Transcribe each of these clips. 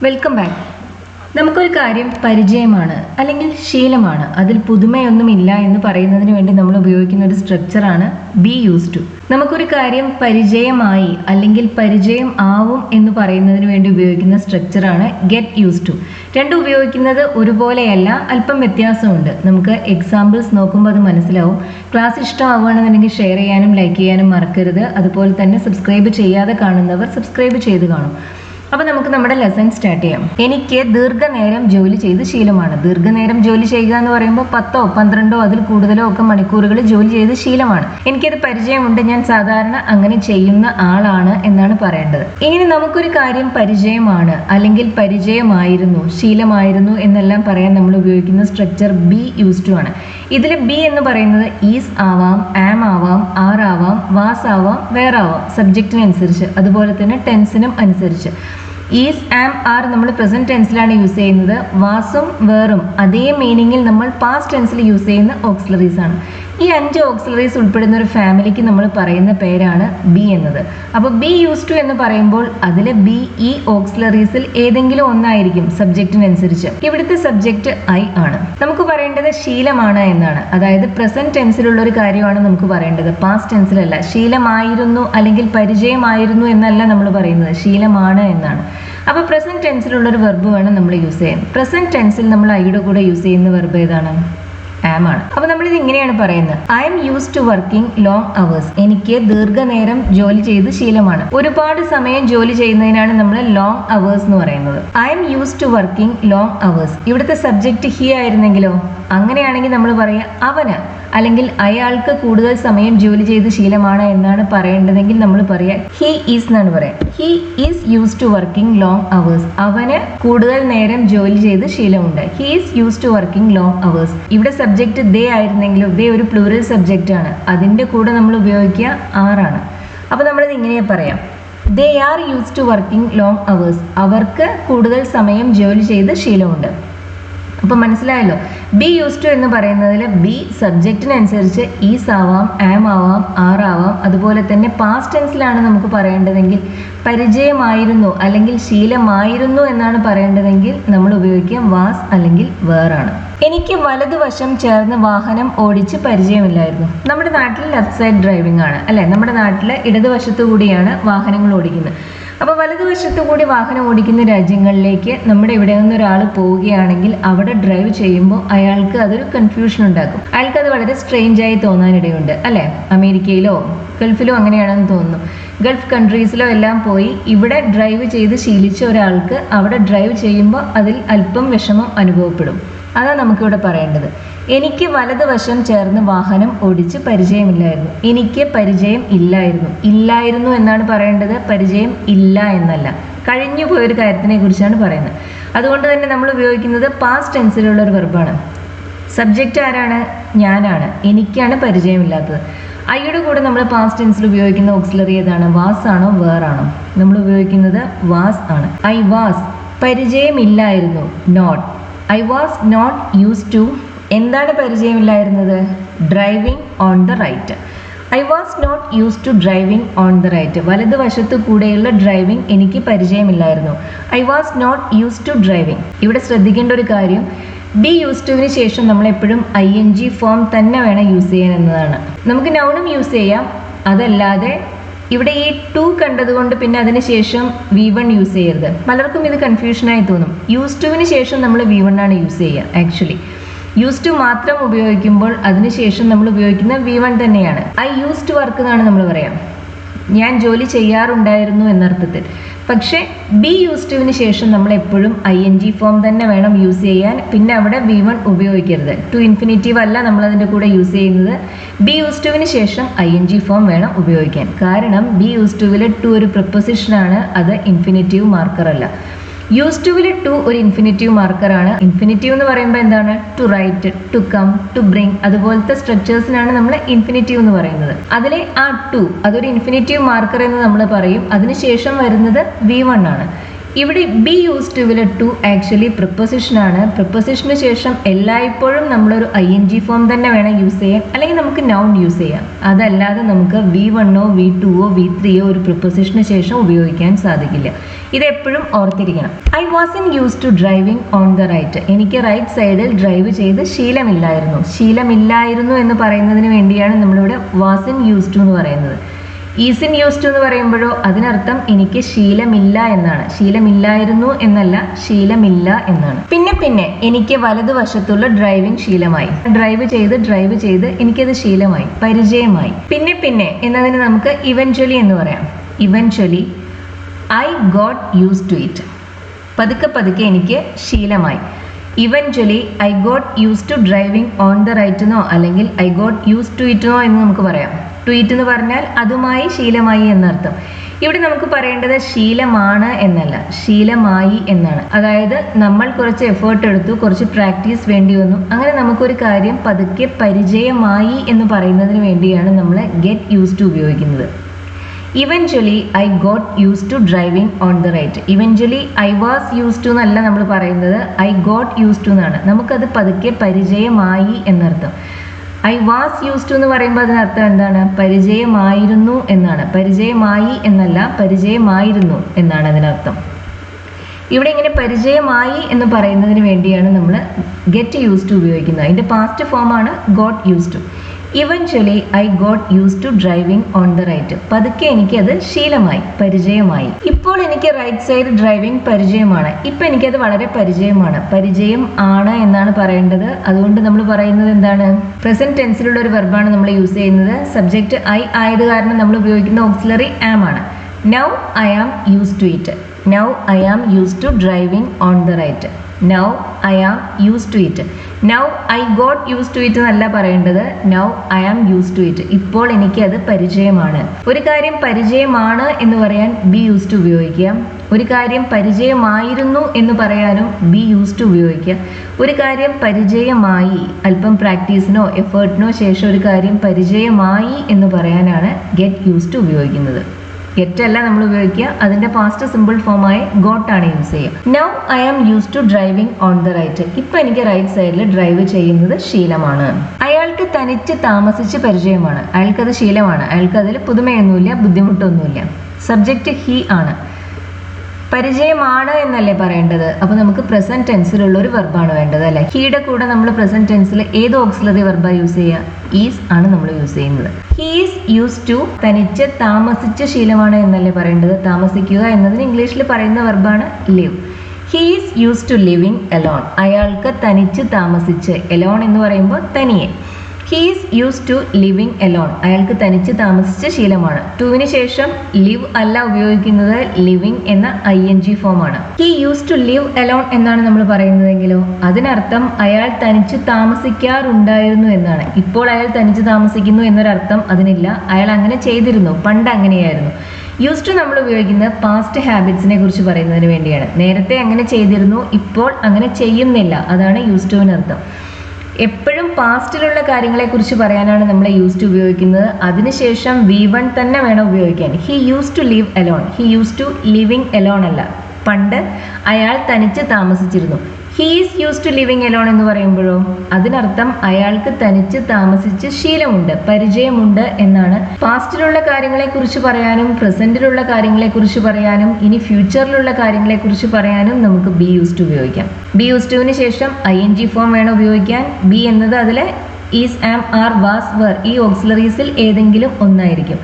Welcome back. നമുക്കൊരു കാര്യം പരിചയമാണ് അല്ലെങ്കിൽ ശീലമാണ്, അതിൽ പുതുമയൊന്നുമില്ല എന്ന് പറയുന്നതിന് വേണ്ടി നമ്മൾ ഉപയോഗിക്കുന്ന ഒരു സ്ട്രക്ചറാണ് ബി യൂസ് ടു. നമുക്കൊരു കാര്യം പരിചയമായി അല്ലെങ്കിൽ പരിചയം ആവും എന്ന് പറയുന്നതിന് വേണ്ടി ഉപയോഗിക്കുന്ന സ്ട്രക്ചറാണ് ഗെറ്റ് യൂസ് ടു. രണ്ടും ഉപയോഗിക്കുന്നത് ഒരുപോലെയല്ല, അല്പം വ്യത്യാസമുണ്ട്. നമുക്ക് എക്സാമ്പിൾസ് നോക്കുമ്പോൾ അത് മനസ്സിലാവും. ക്ലാസ് ഇഷ്ടമാവുകയാണെന്നുണ്ടെങ്കിൽ ഷെയർ ചെയ്യാനും ലൈക്ക് ചെയ്യാനും മറക്കരുത്. അതുപോലെ തന്നെ സബ്സ്ക്രൈബ് ചെയ്യാതെ കാണുന്നവർ സബ്സ്ക്രൈബ് ചെയ്ത് കാണും. അപ്പോൾ നമുക്ക് നമ്മുടെ ലെസൺ സ്റ്റാർട്ട് ചെയ്യാം. എനിക്ക് ദീർഘനേരം ജോലി ചെയ്ത് ശീലമാണ്. ദീർഘനേരം ജോലി ചെയ്യുക എന്ന് പറയുമ്പോൾ 10ഓ 12ഓ അതിൽ കൂടുതലോ ഒക്കെ മണിക്കൂറുകൾ ജോലി ചെയ്ത് ശീലമാണ്. എനിക്കത് പരിചയമുണ്ട്, ഞാൻ സാധാരണ അങ്ങനെ ചെയ്യുന്ന ആളാണ് എന്നാണ് പറയേണ്ടത്. ഇനി നമുക്കൊരു കാര്യം പരിചയമാണ് അല്ലെങ്കിൽ പരിചയമായിരുന്നു, ശീലമായിരുന്നു എന്നെല്ലാം പറയാൻ നമ്മൾ ഉപയോഗിക്കുന്ന സ്ട്രക്ചർ ബി യൂസ് ടു ആണ്. ഇതിൽ ബി എന്ന് പറയുന്നത് ഈസ് ആവാം, ആം ആവാം, ആർ ആവാം, വാസ് ആവാം, വേർ ആവാം, സബ്ജക്റ്റിനനുസരിച്ച്. അതുപോലെ തന്നെ ടെൻസിനും അനുസരിച്ച്. ഈസ്, ആം, ആർ നമ്മൾ പ്രസന്റ് ടെൻസിലാണ് യൂസ് ചെയ്യുന്നത്. വാസും വേറും അതേ മീനിങ്ങിൽ നമ്മൾ പാസ്റ്റ് ടെൻസിൽ യൂസ് ചെയ്യുന്ന ഓക്സിലറീസ് ആണ്. ഈ 5 ഓക്സിലറീസ് ഉൾപ്പെടുന്ന ഒരു ഫാമിലിക്ക് നമ്മൾ പറയുന്ന പേരാണ് ബി എന്നത്. അപ്പോൾ ബി യൂസ് ടു എന്ന് പറയുമ്പോൾ അതിൽ ബി ഈ ഓക്സിലറീസിൽ ഏതെങ്കിലും ഒന്നായിരിക്കും സബ്ജക്റ്റിനനുസരിച്ച്. ഇവിടുത്തെ സബ്ജക്റ്റ് ഐ ആണ്. നമുക്ക് പറയേണ്ടത് ശീലമാണ് എന്നാണ്. അതായത് പ്രസന്റ് ടെൻസിലുള്ള ഒരു കാര്യമാണ് നമുക്ക് പറയേണ്ടത്, പാസ്റ്റ് ടെൻസിലല്ല. ശീലമായിരുന്നു അല്ലെങ്കിൽ പരിചയമായിരുന്നു എന്നല്ല നമ്മൾ പറയുന്നത്, ശീലമാണ് എന്നാണ്. അപ്പോൾ പ്രസന്റ് ടെൻസിലുള്ള ഒരു വെർബ് വേണം നമ്മൾ യൂസ് ചെയ്യാൻ. പ്രസന്റ് ടെൻസിൽ നമ്മൾ ഐയുടെ കൂടെ യൂസ് ചെയ്യുന്ന വെർബ് ഏതാണ്? ആം ആണ്. അപ്പൊ നമ്മളിത് ഇങ്ങനെയാണ് പറയുന്നത്: I am use to working long hours. എനിക്ക് ദീർഘനേരം ജോലി ചെയ്ത് ശീലമാണ്. ഒരുപാട് സമയം ജോലി ചെയ്യുന്നതിനാണ് നമ്മൾ ലോങ് അവേഴ്സ് എന്ന് പറയുന്നത്. I am use to working long hours. ഇവിടുത്തെ സബ്ജക്റ്റ് ഹി ആയിരുന്നെങ്കിലോ? അങ്ങനെയാണെങ്കിൽ നമ്മൾ പറയാം അവന് അല്ലെങ്കിൽ അയാൾക്ക് കൂടുതൽ സമയം ജോലി ചെയ്ത് ശീലമാണ് എന്നാണ് പറയേണ്ടതെങ്കിൽ നമ്മൾ പറയാം ഹി ഈസ് എന്നാണ് പറയാം. He is use to working long hours. അവന് കൂടുതൽ നേരം ജോലി ചെയ്ത് ശീലമുണ്ട്. He is use to working long hours. ഇവിടെ സബ്ജക്റ്റ് ദേ ആയിരുന്നെങ്കിലും ദേ ഒരു പ്ലൂറൽ സബ്ജക്റ്റ് ആണ്, അതിൻ്റെ കൂടെ നമ്മൾ ഉപയോഗിക്കുക ആറാണ്. അപ്പോൾ നമ്മളിത് ഇങ്ങനെ പറയാം: they are use to working long hours. അവർക്ക് കൂടുതൽ സമയം ജോലി ചെയ്ത് ശീലമുണ്ട്. അപ്പം മനസ്സിലായല്ലോ, ബി യൂസ് ടു എന്ന് പറയുന്നതിൽ ബി സബ്ജക്റ്റിനനുസരിച്ച് ഈസ് ആവാം, ആം ആവാം, ആർ ആവാം. അതുപോലെ തന്നെ പാസ്റ്റ് ടെൻസിലാണ് നമുക്ക് പറയേണ്ടതെങ്കിൽ പരിചയമായിരുന്നു അല്ലെങ്കിൽ ശീലമായിരുന്നു എന്നാണ് പറയേണ്ടതെങ്കിൽ നമ്മൾ ഉപയോഗിക്കുക വാസ് അല്ലെങ്കിൽ വേർ ആണ്. എനിക്ക് വലതുവശം ചേർന്ന് വാഹനം ഓടിച്ച് പരിചയമില്ലായിരുന്നു. നമ്മുടെ നാട്ടിൽ ലെഫ്റ്റ് സൈഡ് ഡ്രൈവിംഗ് ആണ് അല്ലേ? നമ്മുടെ നാട്ടിൽ ഇടതുവശത്തു കൂടിയാണ് വാഹനങ്ങൾ ഓടിക്കുന്നത്. അപ്പോൾ വലതുവശത്തു കൂടി വാഹനം ഓടിക്കുന്ന രാജ്യങ്ങളിലേക്ക് നമ്മുടെ ഇവിടെ നിന്ന് ഒരാൾ പോവുകയാണെങ്കിൽ അവിടെ ഡ്രൈവ് ചെയ്യുമ്പോൾ അയാൾക്ക് അതൊരു കൺഫ്യൂഷൻ ഉണ്ടാക്കും. അയാൾക്ക് അത് വളരെ സ്ട്രേഞ്ച് ആയി തോന്നാനിടയുണ്ട് അല്ലേ? അമേരിക്കയിലോ ഗൾഫിലോ അങ്ങനെയാണെന്ന് തോന്നുന്നു. ഗൾഫ് കൺട്രീസിലോ എല്ലാം പോയി ഇവിടെ ഡ്രൈവ് ചെയ്ത് ശീലിച്ച ഒരാൾക്ക് അവിടെ ഡ്രൈവ് ചെയ്യുമ്പോൾ അതിൽ അല്പം വിഷമം അനുഭവപ്പെടും. അതാണ് നമുക്കിവിടെ പറയേണ്ടത്. എനിക്ക് വലതുവശം ചേർന്ന് വാഹനം ഓടിച്ച് പരിചയമില്ലായിരുന്നു. എനിക്ക് പരിചയം ഇല്ലായിരുന്നു. ഇല്ലായിരുന്നു എന്നാണ് പറയേണ്ടത്, പരിചയം ഇല്ല എന്നല്ല. കഴിഞ്ഞു പോയൊരു കാര്യത്തിനെ കുറിച്ചാണ് പറയുന്നത്. അതുകൊണ്ട് തന്നെ നമ്മൾ ഉപയോഗിക്കുന്നത് പാസ്റ്റ് ടെൻസിലുള്ള ഒരു വെർബാണ്. സബ്ജക്റ്റ് ആരാണ്? ഞാനാണ്. എനിക്കാണ് പരിചയമില്ലാത്തത്. ഐയുടെ കൂടെ നമ്മൾ പാസ്റ്റ് ടെൻസിൽ ഉപയോഗിക്കുന്ന ഓക്സിലറി ഏതാണ്? വാസ് ആണോ വേർ ആണോ? നമ്മൾ ഉപയോഗിക്കുന്നത് വാസ് ആണ്. ഐ വാസ് പരിചയമില്ലായിരുന്നു, not. I was not use to. എന്താണ് പരിചയമില്ലായിരുന്നത്? Driving on the right. I was not use to driving on the right. വലതുവശത്തു കൂടെയുള്ള ഡ്രൈവിംഗ് എനിക്ക് പരിചയമില്ലായിരുന്നു. I was not use to driving. ഇവിടെ ശ്രദ്ധിക്കേണ്ട ഒരു കാര്യം, ബി യൂസ് ടുവിന് ശേഷം നമ്മൾ എപ്പോഴും ING ഫോം തന്നെ വേണം യൂസ് ചെയ്യാൻ എന്നതാണ്. നമുക്ക് നൗണും യൂസ് ചെയ്യാം. അതല്ലാതെ ഇവിടെ ഈ ടു കണ്ടതുകൊണ്ട് പിന്നെ അതിന് ശേഷം V1 യൂസ് ചെയ്യരുത്. പലർക്കും ഇത് കൺഫ്യൂഷനായി തോന്നും. യൂസ് ടുവിന് ശേഷം നമ്മൾ V1 ആണ് യൂസ് ചെയ്യുക. ആക്ച്വലി യൂസ് ടു മാത്രം ഉപയോഗിക്കുമ്പോൾ അതിനുശേഷം നമ്മൾ ഉപയോഗിക്കുന്ന V1 തന്നെയാണ്. ഐ യൂസ് ടു വർക്ക് എന്നാണ് നമ്മൾ പറയാം. ഞാൻ ജോലി ചെയ്യാറുണ്ടായിരുന്നു എന്നർത്ഥത്തിൽ. പക്ഷേ ബി യൂസ് ടുവിന് ശേഷം നമ്മൾ എപ്പോഴും ING ഫോം തന്നെ വേണം യൂസ് ചെയ്യാൻ. പിന്നെ അവിടെ V1 ഉപയോഗിക്കരുത്. ടു ഇൻഫിനിറ്റീവ് അല്ല നമ്മൾ അതിൻ്റെ കൂടെ യൂസ് ചെയ്യുന്നത്. ബി യൂസ് ടുവിന് ശേഷം ING ഫോം വേണം ഉപയോഗിക്കാൻ. കാരണം ബി യൂസ് ടുവിൽ ടു ഒരു പ്രിപ്പോസിഷനാണ്, അത് ഇൻഫിനിറ്റീവ് മാർക്കർ അല്ല. യൂസ് ടുവിൽ ടു ഒരു ഇൻഫിനിറ്റീവ് മാർക്കറാണ്. ഇൻഫിനിറ്റീവ് എന്ന് പറയുമ്പോൾ എന്താണ്? To write, to come, to bring അതുപോലത്തെ സ്ട്രക്ചേഴ്സിനാണ് നമ്മൾ ഇൻഫിനിറ്റീവ് എന്ന് പറയുന്നത്. അതിലെ ആ ടു അതൊരു ഇൻഫിനിറ്റീവ് മാർക്കർ എന്ന് നമ്മൾ പറയും. അതിനുശേഷം വരുന്നത് V1 ആണ്. ഇവിടെ ബി യൂസ് ടുവിൽ ടു ആക്ച്വലി പ്രിപ്പോസിഷനാണ്. പ്രിപ്പോസിഷന് ശേഷം എല്ലായ്പ്പോഴും നമ്മളൊരു ING ഫോം തന്നെ വേണം യൂസ് ചെയ്യാൻ, അല്ലെങ്കിൽ നമുക്ക് നൗൺ യൂസ് ചെയ്യാം. അതല്ലാതെ നമുക്ക് V1ഓ V2ഓ V3ഓ ഒരു പ്രിപ്പോസിഷന് ശേഷം ഉപയോഗിക്കാൻ സാധിക്കില്ല. ഇതെപ്പോഴും ഓർത്തിരിക്കണം. I wasn't use to driving on the right. എനിക്ക് റൈറ്റ് സൈഡിൽ ഡ്രൈവ് ചെയ്ത് ശീലമില്ലായിരുന്നു എന്ന് പറയുന്നതിന് വേണ്ടിയാണ് നമ്മളിവിടെ വാസൻ യൂസ് ടു എന്ന് പറയുന്നത്. ഈസിൻ യൂസ് ടു എന്ന് പറയുമ്പോഴോ അതിനർത്ഥം എനിക്ക് ശീലമില്ല എന്നാണ്. ശീലമില്ലായിരുന്നു എന്നല്ല, ശീലമില്ല എന്നാണ്. പിന്നെ എനിക്ക് വലതുവശത്തുള്ള ഡ്രൈവിംഗ് ശീലമായി. ഡ്രൈവ് ചെയ്ത് എനിക്കത് ശീലമായി, പരിചയമായി. പിന്നെ എന്നതിന് നമുക്ക് ഇവൻച്വലി എന്ന് പറയാം. Eventually I got use to it. പതുക്കെ എനിക്ക് ശീലമായി. Eventually I got use to driving on the right എന്നോ അല്ലെങ്കിൽ I got use to it എന്നോ എന്ന് നമുക്ക് പറയാം. ടു ഇറ്റ് എന്ന് പറഞ്ഞാൽ അതുമായി ശീലമായി എന്നർത്ഥം. ഇവിടെ നമുക്ക് പറയേണ്ടത് ശീലമാണ് എന്നല്ല, ശീലമായി എന്നാണ്. അതായത് നമ്മൾ കുറച്ച് എഫേർട്ട് എടുത്തു, കുറച്ച് പ്രാക്ടീസ് വേണ്ടി വന്നു, അങ്ങനെ നമുക്കൊരു കാര്യം പതുക്കെ പരിചയമായി എന്ന് പറയുന്നതിന് വേണ്ടിയാണ് നമ്മൾ ഗെറ്റ് യൂസ് ടു ഉപയോഗിക്കുന്നത്. Eventually I got use to driving on the right. Eventually I was use to എന്നല്ല നമ്മൾ പറയുന്നത്, ഐ ഗോട്ട് യൂസ് ടു എന്നാണ്. നമുക്കത് പതുക്കെ പരിചയമായി എന്നർത്ഥം. ഐ വാസ് യൂസ് ടു എന്ന് പറയുമ്പോൾ അതിനർത്ഥം എന്താണ്? പരിചയമായിരുന്നു എന്നാണ്. പരിചയമായി എന്നല്ല, പരിചയമായിരുന്നു എന്നാണ് അതിനർത്ഥം. ഇവിടെ ഇങ്ങനെ പരിചയമായി എന്ന് പറയുന്നതിന് വേണ്ടിയാണ് നമ്മൾ ഗെറ്റ് യൂസ് ടു ഉപയോഗിക്കുന്നത്. അതിൻ്റെ പാസ്റ്റ് ഫോമാണ് got use to. Eventually I got use to driving on the right. പതുക്കെ എനിക്കത് ശീലമായി, പരിചയമായി. ഇപ്പോൾ എനിക്ക് റൈറ്റ് സൈഡ് ഡ്രൈവിംഗ് പരിചയമാണ്. ഇപ്പം എനിക്കത് വളരെ പരിചയമാണ്. പരിചയം ആണ് എന്നാണ് പറയേണ്ടത്. അതുകൊണ്ട് നമ്മൾ പറയുന്നത് എന്താണ്? പ്രസന്റ് ടെൻസിലുള്ള ഒരു വെർബാണ് നമ്മൾ യൂസ് ചെയ്യുന്നത്. സബ്ജക്റ്റ് ഐ ആയത് കാരണം നമ്മൾ ഉപയോഗിക്കുന്ന ഓക്സിലറി ആം ആണ്. Now I am use to it. Now I am use to driving on the right. Now I am use to it. Now I got use to it എന്നല്ല പറയേണ്ടത്, now I am use to it. ഇപ്പോൾ എനിക്ക് അത് പരിചയമാണ്. ഒരു കാര്യം പരിചയമാണ് എന്ന് പറയാൻ B use to ഉപയോഗിക്കുക. ഒരു കാര്യം പരിചയമായിരുന്നു എന്ന് പറയാനും ബി യൂസ് ടു ഉപയോഗിക്കുക. ഒരു കാര്യം പരിചയമായി, അല്പം പ്രാക്ടീസിനോ എഫേർട്ടിനോ ശേഷം ഒരു കാര്യം പരിചയമായി എന്ന് പറയാനാണ് ഗെറ്റ് യൂസ് ടു ഉപയോഗിക്കുന്നത്. ഗെറ്റ് അല്ല നമ്മൾ ഉപയോഗിക്കുക, അതിന്റെ പാസ്റ്റ് സിമ്പിൾ ഫോമായ ഗോട്ട് ആണ് യൂസ് ചെയ്യുക. Now I am use to driving on the right. ഇപ്പൊ എനിക്ക് റൈറ്റ് സൈഡിൽ ഡ്രൈവ് ചെയ്യുന്നത് ശീലമാണ്. അയാൾക്ക് തനിച്ച് താമസിച്ച് പരിചയമാണ്. അയാൾക്കത് ശീലമാണ്. അയാൾക്ക് അതിൽ പുതുമയൊന്നുമില്ല, ബുദ്ധിമുട്ടൊന്നുമില്ല. സബ്ജക്റ്റ് ഹി ആണ്. പരിചയമാണ് എന്നല്ലേ പറയേണ്ടത്. അപ്പൊ നമുക്ക് പ്രസന്റ് ടെൻസിലുള്ള ഒരു വെർബാണ് വേണ്ടത് അല്ലെ. ഹീയുടെ കൂടെ നമ്മൾ പ്രസന്റ് ടെൻസിൽ ഏത് ഓക്സിലറി വെർബാ യൂസ് ചെയ്യുക? ഈസ് ആണ് നമ്മൾ യൂസ് ചെയ്യുന്നത്. ഹീസ് യൂസ് ടു തനിച്ച് താമസിച്ച ശീലമാണ് എന്നല്ലേ പറയേണ്ടത്. താമസിക്കുക എന്നതിന് ഇംഗ്ലീഷിൽ പറയുന്ന വെർബാണ് live. He's used to living alone. അയാൾക്ക് തനിച്ച് താമസിച്ച്, എലോൺ എന്ന് പറയുമ്പോൾ തനിയെ. He's used to living alone. അയാൾക്ക് തനിച്ച് താമസിച്ച ശീലമാണ്. ടുവിന് ശേഷം ലിവ് അല്ല ഉപയോഗിക്കുന്നത്, ലിവിങ് എന്ന ING ഫോമാണ്. He use to live alone എന്നാണ് നമ്മൾ പറയുന്നതെങ്കിലോ അതിനർത്ഥം അയാൾ തനിച്ച് താമസിക്കാറുണ്ടായിരുന്നു എന്നാണ്. ഇപ്പോൾ അയാൾ തനിച്ച് താമസിക്കുന്നു എന്നൊരർത്ഥം അതിനില്ല. അയാൾ അങ്ങനെ ചെയ്തിരുന്നു, പണ്ട് അങ്ങനെയായിരുന്നു. യൂസ് ടു നമ്മൾ ഉപയോഗിക്കുന്നത് പാസ്റ്റ് ഹാബിറ്റ്സിനെ കുറിച്ച് പറയുന്നതിന് വേണ്ടിയാണ്. നേരത്തെ അങ്ങനെ ചെയ്തിരുന്നു, ഇപ്പോൾ അങ്ങനെ ചെയ്യുന്നില്ല, അതാണ് യൂസ് ടുവിനർത്ഥം. എപ്പോഴും പാസ്റ്റിലുള്ള കാര്യങ്ങളെ കുറിച്ച് പറയാനാണ് നമ്മൾ യൂസ് ടു ഉപയോഗിക്കുന്നത്. അതിനുശേഷം V1 തന്നെ വേണം ഉപയോഗിക്കാൻ. He use to live alone. He use to living alone അല്ല. പണ്ട് അയാൾ തനിച്ച് താമസിച്ചിരുന്നു. He is use to living alone എന്ന് പറയുമ്പോഴോ അതിനർത്ഥം അയാൾക്ക് തനിച്ച് താമസിച്ച് ശീലമുണ്ട്, പരിചയമുണ്ട് എന്നാണ്. പാസ്റ്റിലുള്ള കാര്യങ്ങളെ കുറിച്ച് പറയാനും പ്രസന്റിലുള്ള കാര്യങ്ങളെ കുറിച്ച് പറയാനും ഇനി ഫ്യൂച്ചറിലുള്ള കാര്യങ്ങളെ കുറിച്ച് പറയാനും നമുക്ക് ബി യൂസ് ടു ഉപയോഗിക്കാം. ബി യൂസ് ടുവിന് ശേഷം ING ഫോം വേണം ഉപയോഗിക്കാൻ. ബി എന്നത് അതിലെ ഈസ്, ആം, ആർ, വാസ്, വർ ഈ ഓക്സിലറീസിൽ ഏതെങ്കിലും ഒന്നായിരിക്കും.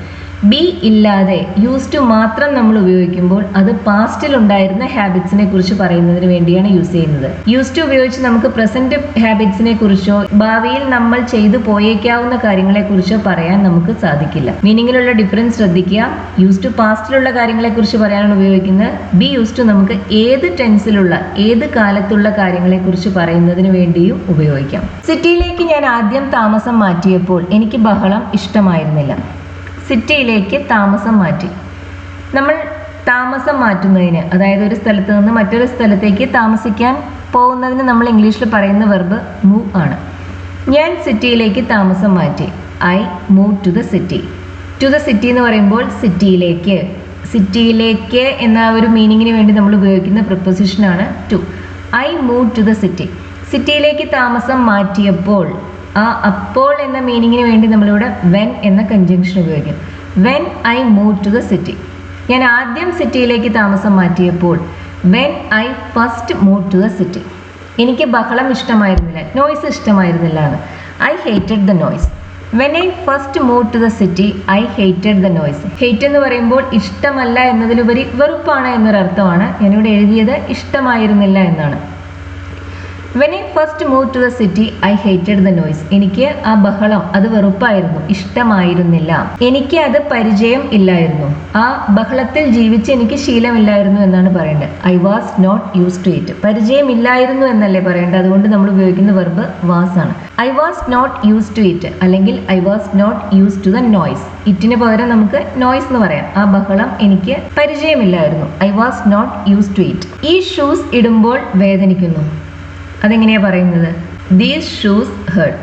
ബി ഇല്ലാതെ യൂസ് ടു മാത്രം നമ്മൾ ഉപയോഗിക്കുമ്പോൾ അത് പാസ്റ്റിൽ ഉണ്ടായിരുന്ന ഹാബിറ്റ്സിനെ കുറിച്ച് പറയുന്നതിന് വേണ്ടിയാണ് യൂസ് ചെയ്യുന്നത്. യൂസ് ടു ഉപയോഗിച്ച് നമുക്ക് പ്രസന്റ് ഹാബിറ്റ്സിനെ കുറിച്ചോ ഭാവിയിൽ നമ്മൾ ചെയ്തു പോയേക്കാവുന്ന കാര്യങ്ങളെ കുറിച്ചോ പറയാൻ നമുക്ക് സാധിക്കില്ല. മീനിങ്ങിലുള്ള ഡിഫറൻസ് ശ്രദ്ധിക്കുക. യൂസ് ടു പാസ്റ്റിലുള്ള കാര്യങ്ങളെ കുറിച്ച് പറയാനാണ് ഉപയോഗിക്കുന്നത്. ബി യൂസ് ടു നമുക്ക് ഏത് ടെൻസിലുള്ള, ഏത് കാലത്തുള്ള കാര്യങ്ങളെ കുറിച്ച് പറയുന്നതിന് വേണ്ടിയും ഉപയോഗിക്കാം. സിറ്റിയിലേക്ക് ഞാൻ ആദ്യം താമസം മാറ്റിയപ്പോൾ എനിക്ക് ബഹളം ഇഷ്ടമായിരുന്നില്ല. സിറ്റിയിലേക്ക് താമസം മാറ്റി. നമ്മൾ താമസം മാറ്റുന്നതിന്, അതായത് ഒരു സ്ഥലത്ത് നിന്ന് മറ്റൊരു സ്ഥലത്തേക്ക് താമസിക്കാൻ പോകുന്നതിന് നമ്മൾ ഇംഗ്ലീഷിൽ പറയുന്ന വെർബ് മൂവ് ആണ്. ഞാൻ സിറ്റിയിലേക്ക് താമസം മാറ്റി. I move to the city. To the city എന്ന് പറയുമ്പോൾ സിറ്റിയിലേക്ക്, സിറ്റിയിലേക്ക് എന്ന ഒരു മീനിങ്ങിന് വേണ്ടി നമ്മൾ ഉപയോഗിക്കുന്ന പ്രിപ്പോസിഷനാണ് to. I move to the city. സിറ്റിയിലേക്ക് താമസം മാറ്റിയപ്പോൾ, ആ അപ്പോൾ എന്ന മീനിങ്ങിന് വേണ്ടി നമ്മളിവിടെ വെൻ എന്ന കൺജങ്ഷൻ ഉപയോഗിക്കും. When I move to the city. ഞാൻ ആദ്യം സിറ്റിയിലേക്ക് താമസം മാറ്റിയപ്പോൾ. When I first move to the city. എനിക്ക് ബഹളം ഇഷ്ടമായിരുന്നില്ല, നോയ്സ് ഇഷ്ടമായിരുന്നില്ല എന്ന്. I hated the noise. When I first move to the city I hated the noise. Hate എന്ന് പറയുമ്പോൾ ഇഷ്ടമല്ല എന്നതിലുപരി വെറുപ്പാണ് എന്നൊരർത്ഥമാണ്. ഞാനിവിടെ എഴുതിയത് ഇഷ്ടമായിരുന്നില്ല എന്നാണ്. When I first move to the city I hated the noise. എനിക്ക് ആ ബഹളം, അത് വെറുപ്പായിരുന്നു, ഇഷ്ടമായിരുന്നില്ല. എനിക്ക് അത് പരിചയം ഇല്ലായിരുന്നു. ആ ബഹളത്തിൽ ജീവിച്ച് എനിക്ക് ശീലമില്ലായിരുന്നു എന്നാണ് പറയേണ്ടത്. I was not use to it. പരിചയം ഇല്ലായിരുന്നു എന്നല്ലേ പറയേണ്ടത്, അതുകൊണ്ട് നമ്മൾ ഉപയോഗിക്കുന്ന വെർബ് വാസ് ആണ്. I was not use to it അല്ലെങ്കിൽ I was not use to the noise. ഇറ്റിന് പകരം നമുക്ക് നോയ്സ് എന്ന് പറയാം. ആ ബഹളം എനിക്ക് പരിചയമില്ലായിരുന്നു. I was not use to ഇറ്റ്. ഈ ഷൂസ് ഇടുമ്പോൾ വേദനിക്കുന്നു. അതെങ്ങനെയാ പറയുന്നത്? These shoes hurt.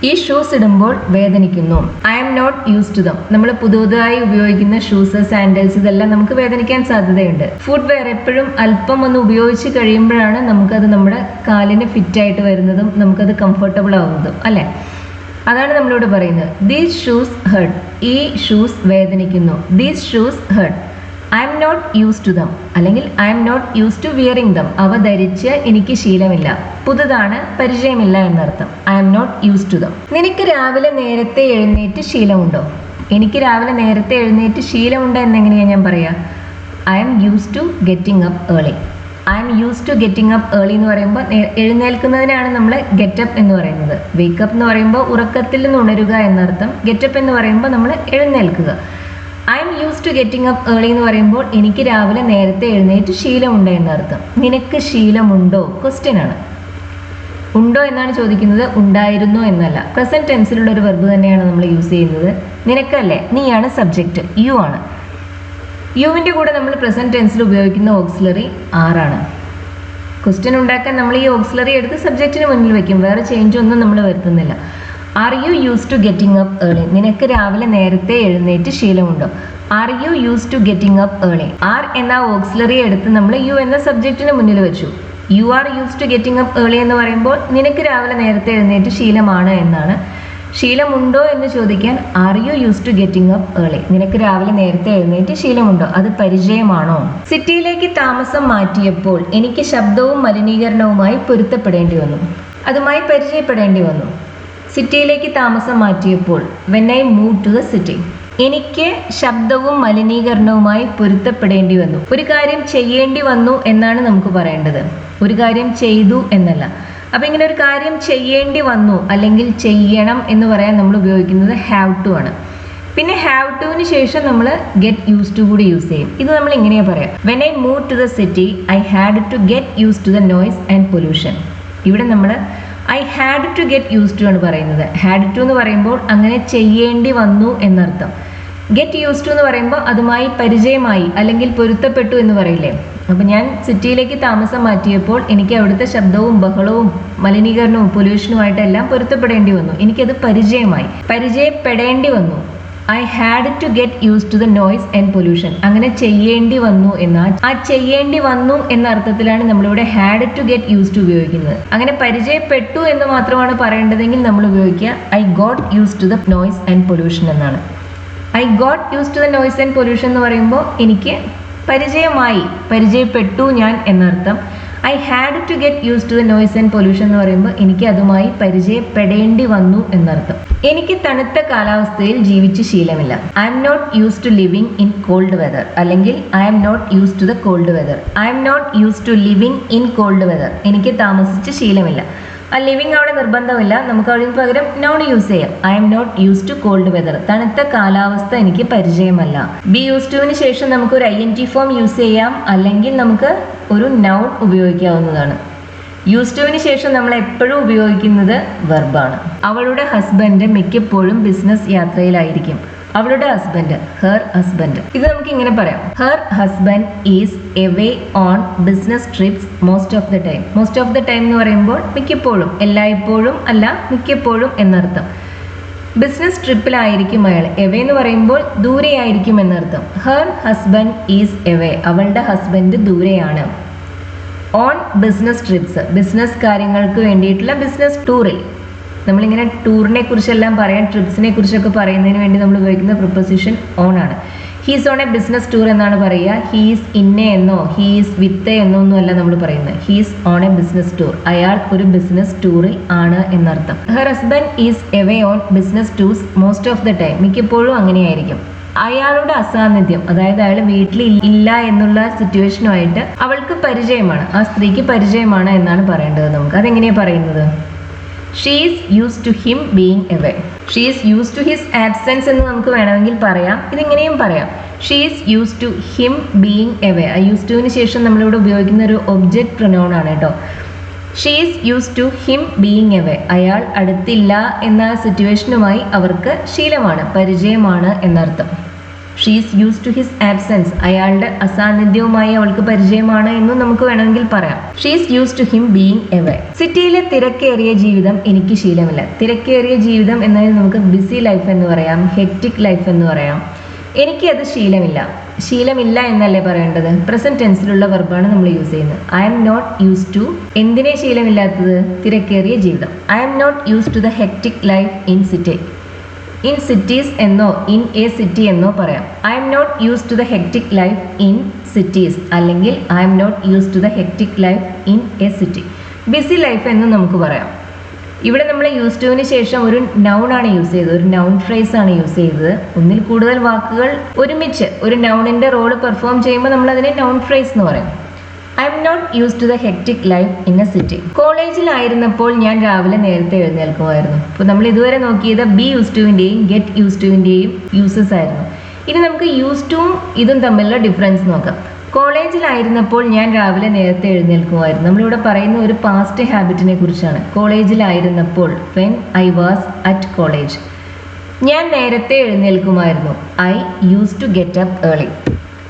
ഈ ഷൂസ് ഇടുമ്പോൾ വേദനിക്കുന്നു. I am not use to them. നമ്മൾ പുതുതായി ഉപയോഗിക്കുന്ന ഷൂസ്, സാൻഡൽസ്, ഇതെല്ലാം നമുക്ക് വേദനിക്കാൻ സാധ്യതയുണ്ട്. ഫുഡ് വെയർ എപ്പോഴും അല്പം ഒന്ന് ഉപയോഗിച്ച് കഴിയുമ്പോഴാണ് നമുക്കത് നമ്മുടെ കാലിന് ഫിറ്റായിട്ട് വരുന്നതും നമുക്കത് കംഫർട്ടബിൾ ആവുന്നതും അല്ലേ? അതാണ് നമ്മളിവിടെ പറയുന്നത്. These shoes hurt. ഈ ഷൂസ് വേദനിക്കുന്നു. These shoes hurt. I am not use to them അല്ലെങ്കിൽ I am not use to wearing them. അവ ധരിച്ച് എനിക്ക് ശീലമില്ല. പുതുതാണ്, പരിചയമില്ല എന്നർത്ഥം. I am not use to them. നിനക്ക് രാവിലെ നേരത്തെ എഴുന്നേറ്റ് ശീലമുണ്ടോ? എനിക്ക് രാവിലെ നേരത്തെ എഴുന്നേറ്റ് ശീലമുണ്ടോ എന്നെങ്ങനെയാണ് ഞാൻ പറയാ? I am use to getting up early. I am use to getting up early എന്ന് പറയുമ്പോൾ എഴുന്നേൽക്കുന്നതിനാണ് നമ്മൾ ഗെറ്റപ്പ് എന്ന് പറയുന്നത്. വേക്കപ്പ് എന്ന് പറയുമ്പോൾ ഉറക്കത്തിൽ നിന്ന് ഉണരുക എന്നർത്ഥം. ഗെറ്റപ്പ് എന്ന് പറയുമ്പോൾ നമ്മൾ എഴുന്നേൽക്കുക. I am use to getting up early എന്ന് പറയുമ്പോൾ എനിക്ക് രാവിലെ നേരത്തെ എഴുന്നേറ്റ് ശീലമുണ്ട് എന്നർത്ഥം. നിനക്ക് ശീലമുണ്ടോ? ക്വസ്റ്റ്യൻ ആണ്. ഉണ്ടോ എന്നാണ് ചോദിക്കുന്നത്, ഉണ്ടായിരുന്നോ എന്നല്ല. പ്രസന്റ് ടെൻസിലുള്ള ഒരു വെർബ് തന്നെയാണ് നമ്മൾ യൂസ് ചെയ്യുന്നത്. നിനക്കല്ലേ, നീയാണ് സബ്ജക്റ്റ്, യു ആണ്. യുവിൻ്റെ കൂടെ നമ്മൾ പ്രസന്റ് ടെൻസിൽ ഉപയോഗിക്കുന്ന ഓക്സിലറി ആറാണ്. ക്വസ്റ്റ്യൻ ഉണ്ടാക്കാൻ നമ്മൾ ഈ ഓക്സിലറി എടുത്ത് സബ്ജക്റ്റിന് മുന്നിൽ വെക്കും. വേറെ ചേഞ്ച് ഒന്നും നമ്മൾ വരുത്തുന്നില്ല. Are you use to getting up early? നിനക്ക് രാവിലെ നേരത്തെ എഴുന്നേറ്റ് ശീലമുണ്ടോ? Are you use to getting up early? Are എന്ന ഓക്സിലറി എടുത്ത് നമ്മൾ യു എന്ന സബ്ജക്റ്റിന് മുന്നിൽ വെച്ചു. You are use to getting up early എന്ന് പറയുമ്പോൾ നിനക്ക് രാവിലെ നേരത്തെ എഴുന്നേറ്റ് ശീലമാണ് എന്നാണ്. ശീലമുണ്ടോ എന്ന് ചോദിക്കാൻ are you use to getting up early? നിനക്ക് രാവിലെ നേരത്തെ എഴുന്നേറ്റ് ശീലമുണ്ടോ? അത് പരിചയമാണോ? സിറ്റിയിലേക്ക് താമസം മാറ്റിയപ്പോൾ എനിക്ക് ശബ്ദവും മലിനീകരണവുമായി പൊരുത്തപ്പെടേണ്ടി വന്നു. അതുമായി പരിചയപ്പെടേണ്ടി വന്നു. സിറ്റിയിലേക്ക് താമസം മാറ്റിയപ്പോൾ when I move to the city. എനിക്ക് ശബ്ദവും മലിനീകരണവുമായി പൊരുത്തപ്പെടേണ്ടി വന്നു. ഒരു കാര്യം ചെയ്യേണ്ടി വന്നു എന്നാണ് നമുക്ക് പറയേണ്ടത്, ഒരു കാര്യം ചെയ്തു എന്നല്ല. അപ്പം ഇങ്ങനെ ഒരു കാര്യം ചെയ്യേണ്ടി വന്നു അല്ലെങ്കിൽ ചെയ്യണം എന്ന് പറയാൻ നമ്മൾ ഉപയോഗിക്കുന്നത് ഹാവ് ടു ആണ്. പിന്നെ ഹാവ് ടുവിന് ശേഷം നമ്മൾ ഗെറ്റ് യൂസ് ടു കൂടി യൂസ് ചെയ്യും. ഇത് നമ്മൾ ഇങ്ങനെയാണ് പറയാം. When I move to the city I had to get use to the noise and pollution. ഇവിടെ നമ്മൾ I had to get use to ആണ് പറയുന്നത്. ഹാഡ് ടു എന്ന് പറയുമ്പോൾ അങ്ങനെ ചെയ്യേണ്ടി വന്നു എന്നർത്ഥം. ഗെറ്റ് യൂസ് ടു എന്ന് പറയുമ്പോൾ അതുമായി പരിചയമായി അല്ലെങ്കിൽ പൊരുത്തപ്പെട്ടു എന്ന് പറയില്ലേ? അപ്പം ഞാൻ സിറ്റിയിലേക്ക് താമസം മാറ്റിയപ്പോൾ എനിക്ക് അവിടുത്തെ ശബ്ദവും ബഹളവും മലിനീകരണവും പൊല്യൂഷനുമായിട്ടെല്ലാം പൊരുത്തപ്പെടേണ്ടി വന്നു. എനിക്കത് പരിചയമായി, പരിചയപ്പെടേണ്ടി വന്നു. I had to get use to the noise and pollution. അങ്ങനെ ചെയ്യേണ്ടി വന്നു എന്നാൽ ആ ചെയ്യേണ്ടി വന്നു എന്ന അർത്ഥത്തിലാണ് നമ്മളിവിടെ had to get use to ഉപയോഗിക്കുന്നത്. അങ്ങനെ പരിചയപ്പെട്ടു എന്ന് മാത്രമാണ് പറയേണ്ടതെങ്കിൽ നമ്മൾ ഉപയോഗിക്കുക I got use to the noise and pollution എന്നാണ്. I got use to the noise and pollution എന്ന് പറയുമ്പോൾ എനിക്ക് പരിചയമായി, പരിചയപ്പെട്ടു ഞാൻ എന്നർത്ഥം. I had to get use to the noise and pollution എന്ന് പറയുമ്പോൾ എനിക്ക് അതുമായി പരിചയപ്പെടേണ്ടി വന്നു എന്നർത്ഥം. എനിക്ക് തണുത്ത കാലാവസ്ഥയിൽ ജീവിച്ച് ശീലമില്ല. I am not use to living in cold weather അല്ലെങ്കിൽ I am not use to the cold weather. I am not use to living in cold weather. എനിക്ക് താമസിച്ച് ശീലമില്ല. ആ ലിവിങ് അവിടെ നിർബന്ധമില്ല, നമുക്ക് അതിന് പകരം നോൺ യൂസ് ചെയ്യാം. I am not use to cold weather. തണുത്ത കാലാവസ്ഥ എനിക്ക് പരിചയമല്ല. ബി യൂസ് ടുവിന് ശേഷം നമുക്ക് ഒരു INT ഫോം യൂസ് ചെയ്യാം, അല്ലെങ്കിൽ നമുക്ക് ഒരു നൗൺ ഉപയോഗിക്കാവുന്നതാണ്. യൂസ് ടുവിന് ശേഷം നമ്മൾ എപ്പോഴും ഉപയോഗിക്കുന്നത് വെർബാണ്. അവളുടെ ഹസ്ബൻഡ് മിക്കപ്പോഴും ബിസിനസ് യാത്രയിലായിരിക്കും. അവളുടെ ഹസ്ബൻഡ്, ഹെർ ഹസ്ബൻഡ്. ഇത് നമുക്ക് ഇങ്ങനെ പറയാം, her husband is away own business TRIPS most of the time. Most of the time എന്ന് പറയുമ്പോൾ മിക്കപ്പോഴും, എല്ലായ്പ്പോഴും അല്ല, മിക്കപ്പോഴും എന്നർത്ഥം. ബിസിനസ് ട്രിപ്പിലായിരിക്കും അയാൾ. എവേ എന്ന് പറയുമ്പോൾ ദൂരെയായിരിക്കും എന്നർത്ഥം. ഹെർ ഹസ്ബൻഡ് ഈസ് എവേ, അവളുടെ ഹസ്ബൻഡ് ദൂരെയാണ്. ഓൺ ബിസിനസ് ട്രിപ്സ്, ബിസിനസ് കാര്യങ്ങൾക്ക് വേണ്ടിയിട്ടുള്ള ബിസിനസ് ടൂറിൽ. നമ്മളിങ്ങനെ ടൂറിനെ കുറിച്ചെല്ലാം പറയാൻ, ട്രിപ്സിനെ കുറിച്ചൊക്കെ പറയുന്നതിന് വേണ്ടി നമ്മൾ ഉപയോഗിക്കുന്ന പ്രിപ്പോസിഷൻ ഓൺ ആണ്. He's on A business tour എന്നാണ് പറയുക. ഹീസ് ഇന്നെ എന്നോ ഹീസ് വിത്ത് എന്നോ ഒന്നുമല്ല നമ്മൾ പറയുന്നത്. He's on A business tour, അയാൾ ഒരു ബിസിനസ് ടൂറിൽ ആണ് എന്നർത്ഥം. Her husband is away own business tours most of the time, മിക്കപ്പോഴും അങ്ങനെയായിരിക്കും. അയാളുടെ അസാന്നിധ്യം, അതായത് അയാൾ വീട്ടിൽ ഇല്ല എന്നുള്ള സിറ്റുവേഷനുമായിട്ട് അവൾക്ക് പരിചയമാണ്, ആ സ്ത്രീക്ക് പരിചയമാണ് എന്നാണ് പറയേണ്ടത് നമുക്ക്. അതെങ്ങനെയാണ് പറയുന്നത്? She is use to him being away. She is use to his absence എന്ന് നമുക്ക് വേണമെങ്കിൽ പറയാം. ഇതിങ്ങനെയും പറയാം. She is use to him being away. ആ യൂസ് ടുവിന് ശേഷം നമ്മളിവിടെ ഉപയോഗിക്കുന്ന ഒരു ഒബ്ജക്റ്റ് പ്രൊനൗൺ ആണ് കേട്ടോ. She is use to him being away, അയാൾ അടുത്തില്ല എന്ന സിറ്റുവേഷനുമായി അവർക്ക് ശീലമാണ്, പരിചയമാണ് എന്നർത്ഥം. She is use to his absence, അയാളുടെ അസാന്നിധ്യവുമായി അവൾക്ക് പരിചയമാണ് എന്നും നമുക്ക് വേണമെങ്കിൽ പറയാം. She is use to him being away. സിറ്റിയിലെ തിരക്കേറിയ ജീവിതം എനിക്ക് ശീലമില്ല. തിരക്കേറിയ ജീവിതം എന്നതിന് നമുക്ക് ബിസി ലൈഫ് എന്ന് പറയാം, ഹെക്റ്റിക് ലൈഫ് എന്ന് പറയാം. എനിക്ക് അത് ശീലമില്ല. ശീലമില്ല എന്നല്ലേ പറയേണ്ടത്? പ്രസന്റ് ടെൻസിലുള്ള വെർബാണ് നമ്മൾ യൂസ് ചെയ്യുന്നത്. I am not use to, എന്തിനെ ശീലമില്ലാത്തത്? തിരക്കേറിയ ജീവിതം. I am not use to the hectic life in city. In cities എന്നോ ഇൻ എ സിറ്റി എന്നോ പറയാം. I am not use to the hectic life in cities, അല്ലെങ്കിൽ I am not use to the hectic life in a city. Busy life എന്ന് നമുക്ക് പറയാം. ഇവിടെ നമ്മൾ use ടുവിന് ശേഷം ഒരു നൗൺ ആണ് യൂസ് ചെയ്തത്, ഒരു നൗൺ ഫ്രേസ് ആണ് യൂസ് ചെയ്തത്. ഒന്നിൽ കൂടുതൽ വാക്കുകൾ ഒരുമിച്ച് ഒരു നൗണിന്റെ റോള് പെർഫോം ചെയ്യുമ്പോൾ നമ്മൾ അതിനെ നൗൺ ഫ്രേസ് എന്ന് പറയും. I am not use to the hectic life in a city. കോളേജിലായിരുന്നപ്പോൾ ഞാൻ രാവിലെ നേരത്തെ എഴുന്നേൽക്കുമായിരുന്നു. അപ്പോൾ നമ്മൾ ഇതുവരെ നോക്കിയത് ബി യൂസ് ടുവിൻ്റെയും ഗെറ്റ് യൂസ് ടുവിൻ്റെയും യൂസസ് ആയിരുന്നു. ഇനി നമുക്ക് യൂസ് ടുവും ഇതും തമ്മിലുള്ള ഡിഫറൻസ് നോക്കാം. കോളേജിലായിരുന്നപ്പോൾ ഞാൻ രാവിലെ നേരത്തെ എഴുന്നേൽക്കുമായിരുന്നു. നമ്മളിവിടെ പറയുന്ന ഒരു പാസ്റ്റ് ഹാബിറ്റിനെ കുറിച്ചാണ്. കോളേജിലായിരുന്നപ്പോൾ, when I was at college. ഞാൻ നേരത്തെ എഴുന്നേൽക്കുമായിരുന്നു. I used to get up early.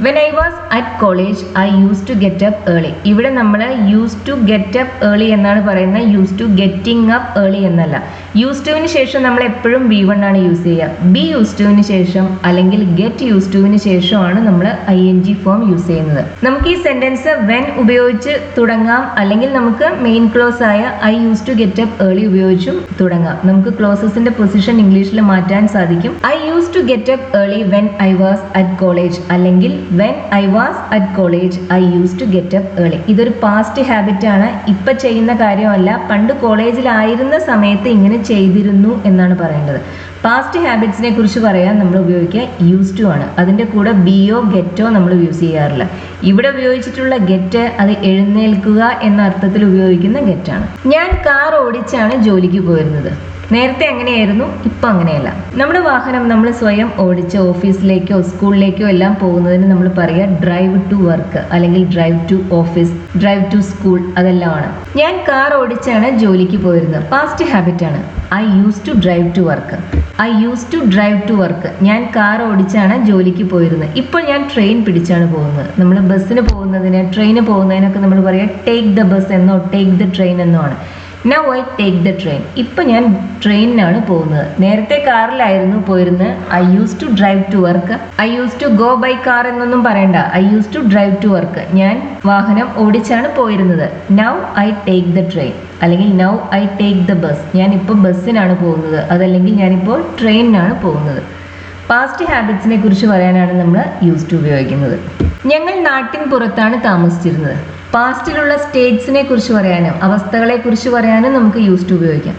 When I was at college I used to get up early. ഇവിടെ നമ്മൾ used to get up early എന്നാണ് പറയുന്നത്, used to getting up early എന്നല്ല. Used ടുവിന് ശേഷം നമ്മൾ എപ്പോഴും V1 ആണ് യൂസ് ചെയ്യുക. ബി യൂസ് ടുവിന് ശേഷം അല്ലെങ്കിൽ ഗെറ്റ് യൂസ് ടുവിന് ശേഷമാണ് നമ്മൾ ING ഫോം യൂസ് ചെയ്യുന്നത്. നമുക്ക് ഈ സെന്റൻസ് വെൻ ഉപയോഗിച്ച് തുടങ്ങാം, അല്ലെങ്കിൽ നമുക്ക് മെയിൻ ക്ലോസ് ആയ I used to get up early ഉപയോഗിച്ചും തുടങ്ങാം. നമുക്ക് ക്ലോസസിന്റെ പൊസിഷൻ ഇംഗ്ലീഷിൽ മാറ്റാൻ സാധിക്കും. I used to get up early when I was at college, അല്ലെങ്കിൽ when I was at college I used to get up early. ഇതൊരു പാസ്റ്റ് ഹാബിറ്റ് ആണ്, ഇപ്പം ചെയ്യുന്ന കാര്യമല്ല. പണ്ട് കോളേജിലായിരുന്ന സമയത്ത് ഇങ്ങനെ ചെയ്തിരുന്നു എന്നാണ് പറയേണ്ടത്. പാസ്റ്റ് ഹാബിറ്റ്സിനെ കുറിച്ച് പറയാൻ നമ്മൾ ഉപയോഗിക്കുക യൂസ് ടു ആണ്. അതിൻ്റെ കൂടെ ബിയോ ഗെറ്റോ നമ്മൾ യൂസ് ചെയ്യാറില്ല. ഇവിടെ ഉപയോഗിച്ചിട്ടുള്ള ഗെറ്റ് അത് എഴുന്നേൽക്കുക എന്ന അർത്ഥത്തിൽ ഉപയോഗിക്കുന്ന ഗെറ്റാണ്. ഞാൻ കാർ ഓടിച്ചാണ് ജോലിക്ക് പോയിരുന്നത്. നേരത്തെ അങ്ങനെയായിരുന്നു, ഇപ്പം അങ്ങനെയല്ല. നമ്മുടെ വാഹനം നമ്മൾ സ്വയം ഓടിച്ച് ഓഫീസിലേക്കോ സ്കൂളിലേക്കോ എല്ലാം പോകുന്നതിന് നമ്മൾ പറയുക ഡ്രൈവ് ടു വർക്ക്, അല്ലെങ്കിൽ drive to office, drive to school, അതെല്ലാമാണ്. ഞാൻ കാർ ഓടിച്ചാണ് ജോലിക്ക് പോയിരുന്നത്. പാസ്റ്റ് ഹാബിറ്റ് ആണ്. I used to drive to work. I used to drive to work. ഞാൻ കാർ ഓടിച്ചാണ് ജോലിക്ക് പോയിരുന്നത്. ഇപ്പോൾ ഞാൻ ട്രെയിൻ പിടിച്ചാണ് പോകുന്നത്. നമ്മൾ ബസ്സിന് പോകുന്നതിന്, ട്രെയിന് പോകുന്നതിനൊക്കെ നമ്മൾ പറയുക ടേക്ക് ദ ബസ് എന്നോ ടേക്ക് ദ ട്രെയിൻ എന്നോ ആണ്. Now I take the train. ഇപ്പം ഞാൻ ട്രെയിനിനാണ് പോകുന്നത്. നേരത്തെ കാറിലായിരുന്നു പോയിരുന്നത്. I used to drive to work. I used to go by car എന്നൊന്നും പറയണ്ട. I used to drive to work. ഞാൻ വാഹനം ഓടിച്ചാണ് പോയിരുന്നത്. Now I take the train, അല്ലെങ്കിൽ now I take the bus. ഞാനിപ്പോൾ ബസ്സിനാണ് പോകുന്നത്, അതല്ലെങ്കിൽ ഞാനിപ്പോൾ ട്രെയിനിനാണ് പോകുന്നത്. പാസ്റ്റ് ഹാബിറ്റ്സിനെ കുറിച്ച് പറയാനാണ് നമ്മൾ യൂസ് ടു ഉപയോഗിക്കുന്നത്. ഞങ്ങൾ നാട്ടിൻ പുറത്താണ് താമസിച്ചിരുന്നത്. പാസ്റ്റിലുള്ള സ്റ്റേറ്റ്സിനെ കുറിച്ച് പറയാനും അവസ്ഥകളെ കുറിച്ച് പറയാനും നമുക്ക് യൂസ് ടു ഉപയോഗിക്കാം.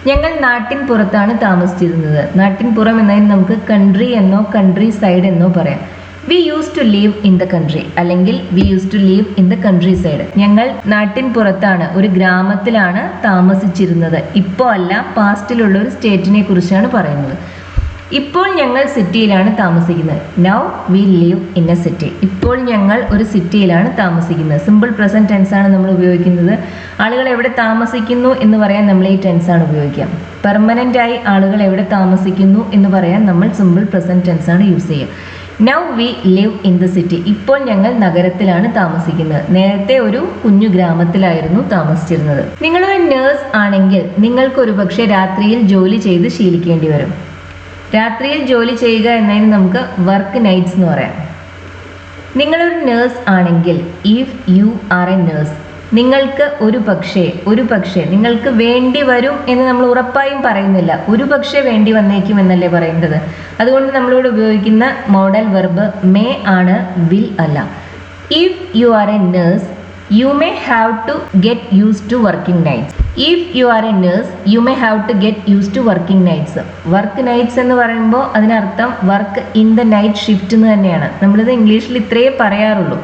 ഞങ്ങൾ നാട്ടിൻ പുറത്താണ് താമസിച്ചിരുന്നത്. നാട്ടിൻ പുറം എന്നതിന് നമുക്ക് കൺട്രി എന്നോ കൺട്രി സൈഡ് എന്നോ പറയാം. We used to leave in the country, അല്ലെങ്കിൽ we used to leave in the countryside. ഞങ്ങൾ നാട്ടിൻ പുറത്താണ്, ഒരു ഗ്രാമത്തിലാണ് താമസിച്ചിരുന്നത്. ഇപ്പോൾ അല്ല, പാസ്റ്റിലുള്ള ഒരു സ്റ്റേറ്റിനെ കുറിച്ചാണ് പറയുന്നത്. ഇപ്പോൾ ഞങ്ങൾ സിറ്റിയിലാണ് താമസിക്കുന്നത്. Now we leave in a city. ഇപ്പോൾ ഞങ്ങൾ ഒരു സിറ്റിയിലാണ് താമസിക്കുന്നത്. സിമ്പിൾ പ്രസന്റ് ടെൻസ് ആണ് നമ്മൾ ഉപയോഗിക്കുന്നത്. ആളുകൾ എവിടെ താമസിക്കുന്നു എന്ന് പറയാൻ നമ്മൾ ഈ ടെൻസ് ആണ് ഉപയോഗിക്കുക. പെർമനന്റ് ആയി ആളുകൾ എവിടെ താമസിക്കുന്നു എന്ന് പറയാൻ നമ്മൾ സിമ്പിൾ പ്രസന്റ് ടെൻസ് ആണ് യൂസ് ചെയ്യുക. Now we live in the city. ഇപ്പോൾ ഞങ്ങൾ നഗരത്തിലാണ് താമസിക്കുന്നത്. നേരത്തെ ഒരു കുഞ്ഞു ഗ്രാമത്തിലായിരുന്നു താമസിച്ചിരുന്നത്. നിങ്ങളൊരു നേഴ്സ് ആണെങ്കിൽ നിങ്ങൾക്കൊരു പക്ഷേ രാത്രിയിൽ ജോലി ചെയ്ത് ശീലിക്കേണ്ടി വരും. രാത്രിയിൽ ജോലി ചെയ്യുക എന്നതിന് നമുക്ക് വർക്ക് നൈറ്റ്സ് എന്ന് പറയാം. നിങ്ങളൊരു നേഴ്സ് ആണെങ്കിൽ if you are a nurse, നിങ്ങൾക്ക് ഒരു പക്ഷേ നിങ്ങൾക്ക് വേണ്ടി വരും എന്ന് നമ്മൾ ഉറപ്പായും പറയുന്നില്ല. ഒരു പക്ഷേ വേണ്ടി വന്നേക്കും എന്നല്ലേ പറയുന്നത്. അതുകൊണ്ട് നമ്മളിവിടെ ഉപയോഗിക്കുന്ന മോഡൽ വെർബ് മേ ആണ്, വിൽ അല്ല. If you are a nurse you may have to get use to working nights. If you are a nurse you may have to get use to working nights. Work nights എന്ന് പറയുമ്പോൾ അതിനർത്ഥം work in the night shift എന്ന് തന്നെയാണ്. നമ്മളിത് ഇംഗ്ലീഷിൽ ഇത്രയേ പറയാറുള്ളൂ.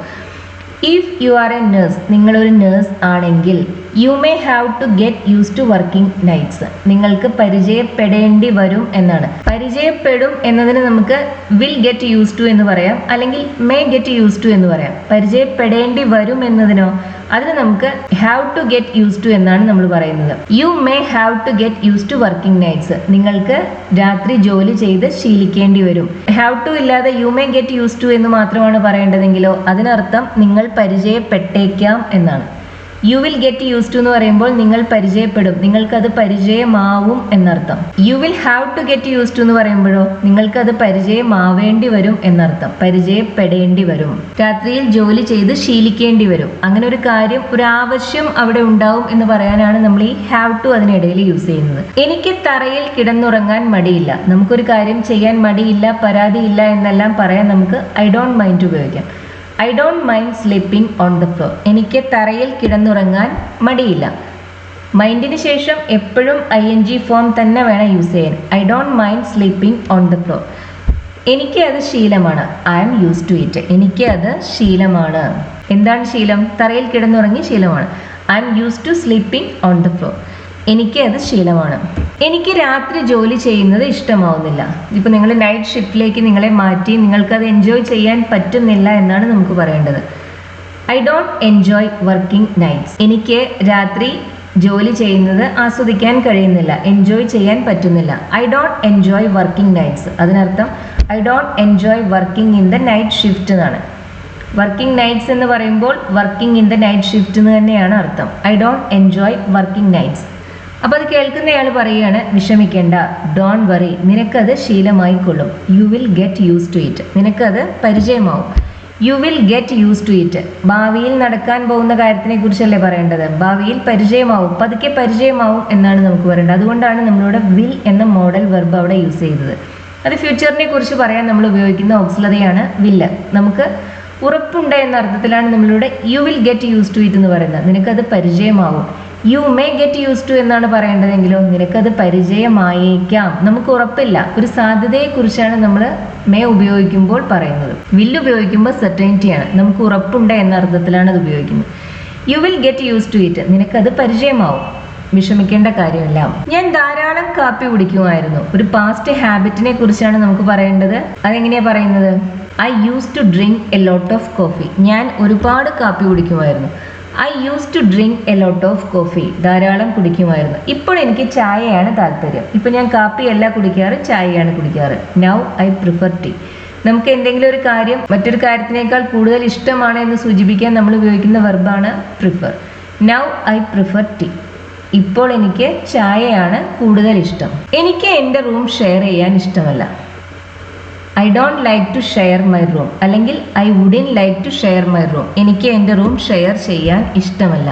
If you are a nurse, നിങ്ങളൊരു നേഴ്സ് ആണെങ്കിൽ you may have to get use to working nights, നിങ്ങൾക്ക് പരിചയപ്പെടേണ്ടി വരും എന്നാണ്. പരിചയപ്പെടും എന്നതിന് നമുക്ക് വിൽ ഗെറ്റ് യൂസ് ടു എന്ന് പറയാം, അല്ലെങ്കിൽ മേ ഗെറ്റ് യൂസ് ടു എന്ന് പറയാം. പരിചയപ്പെടേണ്ടി വരും എന്നതിനോ അതിന് നമുക്ക് have to get use to എന്നാണ് നമ്മൾ പറയുന്നത്. You may have to get use to working nights, നിങ്ങൾക്ക് രാത്രി ജോലി ചെയ്ത് ശീലിക്കേണ്ടി വരും. ഹാവ് ടു ഇല്ലാതെ you may get use to എന്ന് മാത്രമാണ് പറയേണ്ടതെങ്കിലോ അതിനർത്ഥം നിങ്ങൾ പരിചയപ്പെട്ടേക്കാം എന്നാണ്. You will get use to എന്ന് പറയുമ്പോൾ നിങ്ങൾ പരിചയപ്പെടും, നിങ്ങൾക്കത് പരിചയമാവും എന്നർത്ഥം. You will have to get use to എന്ന് പറയുമ്പോഴോ നിങ്ങൾക്കത് പരിചയമാവേണ്ടി വരും എന്നർത്ഥം, പരിചയപ്പെടേണ്ടി വരും. രാത്രിയിൽ ജോലി ചെയ്ത് ശീലിക്കേണ്ടി വരും. അങ്ങനെ ഒരു കാര്യം, ഒരു ആവശ്യം അവിടെ ഉണ്ടാവും എന്ന് പറയാനാണ് നമ്മൾ ഈ ഹാവ് ടു അതിനിടയിൽ യൂസ് ചെയ്യുന്നത്. എനിക്ക് തറയിൽ കിടന്നുറങ്ങാൻ മടിയില്ല. നമുക്കൊരു കാര്യം ചെയ്യാൻ മടിയില്ല, പരാതിയില്ല എന്നെല്ലാം പറയാൻ നമുക്ക് ഐ ഡോണ്ട് മൈൻഡ് ഉപയോഗിക്കാം. I don't mind sleeping on the floor. എനിക്ക് തറയിൽ കിടന്നുറങ്ങാൻ മടിയില്ല. മൈൻഡിന് ശേഷം എപ്പോഴും ING ഫോം തന്നെ വേണം യൂസ് ചെയ്യാൻ. I don't mind sleeping on the floor. എനിക്ക് അത് ശീലമാണ്. I am use to it. എനിക്ക് അത് ശീലമാണ്. എന്താണ് ശീലം? തറയിൽ കിടന്നുറങ്ങി ശീലമാണ്. I am use to sleeping on the floor. എനിക്ക് അത് ശീലമാണ്. എനിക്ക് രാത്രി ജോലി ചെയ്യുന്നത് ഇഷ്ടമാവുന്നില്ല. ഇപ്പോൾ നിങ്ങൾ നൈറ്റ് ഷിഫ്റ്റിലേക്ക് നിങ്ങളെ മാറ്റി നിങ്ങൾക്കത് എൻജോയ് ചെയ്യാൻ പറ്റുന്നില്ല എന്നാണ് നമുക്ക് പറയേണ്ടത്. I don't enjoy working nights. എനിക്ക് രാത്രി ജോലി ചെയ്യുന്നത് ആസ്വദിക്കാൻ കഴിയുന്നില്ല, എൻജോയ് ചെയ്യാൻ പറ്റുന്നില്ല. I don't enjoy working nights. അതിനർത്ഥം I don't enjoy working in the night shift എന്നാണ്. വർക്കിംഗ് നൈറ്റ്സ് എന്ന് പറയുമ്പോൾ working in the night shift എന്ന് തന്നെയാണ് അർത്ഥം. I don't enjoy working nights. അപ്പോൾ അത് കേൾക്കുന്നയാൾ പറയുകയാണ്, വിഷമിക്കേണ്ട, ഡോണ്ട് വറി, നിനക്കത് ശീലമായിക്കൊള്ളും. You will get use to it. നിനക്കത് പരിചയമാവും. You will get use to it. ഭാവിയിൽ നടക്കാൻ പോകുന്ന കാര്യത്തിനെ കുറിച്ചല്ലേ പറയേണ്ടത്. ഭാവിയിൽ പരിചയമാവും, പതുക്കെ പരിചയമാവും എന്നാണ് നമുക്ക് പറയേണ്ടത്. അതുകൊണ്ടാണ് നമ്മളിവിടെ വിൽ എന്ന മോഡൽ വെർബ് അവിടെ യൂസ് ചെയ്തത്. അത് ഫ്യൂച്ചറിനെ കുറിച്ച് പറയാൻ നമ്മൾ ഉപയോഗിക്കുന്ന ഓക്സിലറിയാണ് വില്ല്. നമുക്ക് ഉറപ്പുണ്ട് എന്ന അർത്ഥത്തിലാണ് നമ്മളിവിടെ you will get use to it എന്ന് പറയുന്നത്. നിനക്കത് പരിചയമാവും. You may get use to എന്നാണ് പറയേണ്ടതെങ്കിലോ നിനക്കത് പരിചയമായേക്കാം. നമുക്ക് ഉറപ്പില്ല, ഒരു സാധ്യതയെക്കുറിച്ചാണ് നമ്മൾ മേ ഉപയോഗിക്കുമ്പോൾ പറയുന്നത്. വില്ല് ഉപയോഗിക്കുമ്പോൾ സെർട്ടനിറ്റിയാണ്, നമുക്ക് ഉറപ്പുണ്ട് എന്ന അർത്ഥത്തിലാണ് അത് ഉപയോഗിക്കുന്നത്. You will get use to it. നിനക്കത് പരിചയമാവും, വിഷമിക്കേണ്ട കാര്യമില്ല. ഞാൻ ധാരാളം കാപ്പി കുടിക്കുമായിരുന്നു. ഒരു പാസ്റ്റ് ഹാബിറ്റിനെ കുറിച്ചാണ് നമുക്ക് പറയേണ്ടത്. അതെങ്ങനെയാ പറയുന്നത്? I used to drink a lot of coffee. ഞാൻ ഒരുപാട് കാപ്പി കുടിക്കുമായിരുന്നു. I used to drink a lot of coffee. ധാരാളം കുടിക്കുമായിരുന്നു. ഇപ്പോൾ എനിക്ക് ചായയാണ് താല്പര്യം. ഇപ്പോൾ ഞാൻ കാപ്പിയല്ല കുടിക്കാറ്, ചായയാണ് കുടിക്കാറ്. Now I prefer tea. നമുക്ക് എന്തെങ്കിലും ഒരു കാര്യം മറ്റൊരു കാര്യത്തിനേക്കാൾ കൂടുതൽ ഇഷ്ടമാണ് എന്ന് സൂചിപ്പിക്കാൻ നമ്മൾ ഉപയോഗിക്കുന്ന വെർബാണ് prefer. Now I prefer tea. ഇപ്പോൾ എനിക്ക് ചായയാണ് കൂടുതൽ ഇഷ്ടം. എനിക്ക് എൻ്റെ റൂം ഷെയർ ചെയ്യാൻ ഇഷ്ടമല്ല. I don't like to share my room, അല്ലെങ്കിൽ I wouldn't like to share my room. എനിക്ക് എൻ്റെ റൂം ഷെയർ ചെയ്യാൻ ഇഷ്ടമല്ല.